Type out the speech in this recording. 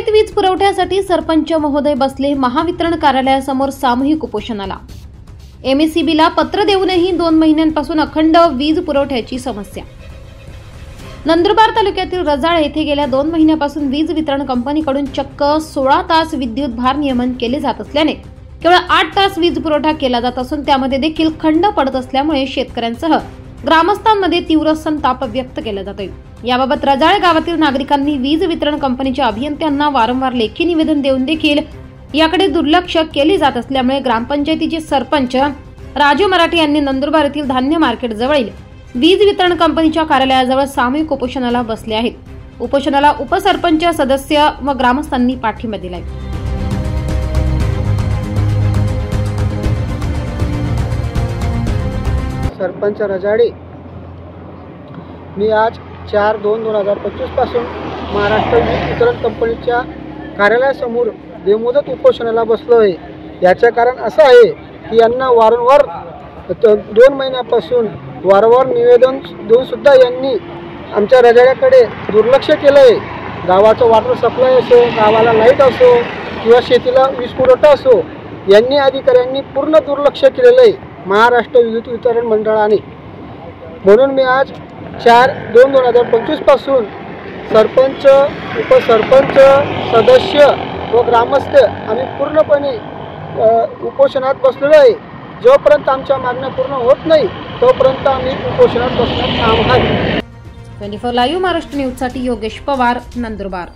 सुरळीत वीज पुरवठ्यासाठी सरपंच महोदय बसले महावितरण कार्यालयासमोर सामूहिक उपोषणाला। एमएसईबीला पत्र देऊनही 2 महिन्यांपासून अखंड वीज पुरवठ्याची समस्या। नंदुरबार तालुक्यातील रजाळ येथे गेल्या 2 महिन्यापासून वीज वितरण कंपनीकडून चक्क 16 तास विद्युत भारनियमन केले जात असल्याने केवळ 8 तास वीज पुरवठा केला जात असून त्यामध्ये देखील खंड पडत असल्यामुळे शेतकऱ्यांसह ग्रामस्थांमध्ये तीव्र संताप व्यक्त केला जातोय। याबाबत रजाळ गावातील नागरिकांनी वीज वितरण कंपनीच्या अभियंत्यांना वारंवार लेखी निवेदन देऊन देखील याकडे दुर्लक्ष केले जात असल्यामुळे ग्रामपंचायतीचे सरपंच राजू मराठे यांनी नंदुरबार येथील धान्य मार्केट जवळील वीज वितरण कंपनीच्या कार्यालयाजवळ सामूहिक उपोषणाला बसले आहेत। उपोषणाला उपसरपंच सदस्य व ग्रामस्थांनी पाठिंबा दिलाय। सरपंच रजाळे, मी आज 4/2/2025 पासून महाराष्ट्र वीज वितरण कंपनीच्या कार्यालयासमोर बेमुदत उपोषणाला बसलो आहे। याचे कारण असं आहे की यांना वारंवार 2 महिन्यापासून वारंवार निवेदन देऊन सुद्धा यांनी आमच्या रजाळ्याकडे दुर्लक्ष केलं आहे। गावाचं वॉटर सप्लाय असो, गावाला लाईट असो किंवा शेतीला वीज पुरवठा असो, यांनी अधिकाऱ्यांनी पूर्ण दुर्लक्ष केलेलं आहे महाराष्ट्र विद्युत वितरण मंडळाने। म्हणून मी आज 4/2/2025 पासून सरपंच, उपसरपंच, सदस्य व ग्रामस्थ आम्ही पूर्णपणे उपोषणात बसलेलो आहे। जोपर्यंत आमच्या मागण्या पूर्ण होत नाही तोपर्यंत आम्ही उपोषणात बसणार आहोत। 24 लाईव्ह महाराष्ट्र न्यूज साठी योगेश पवार, नंदुरबार।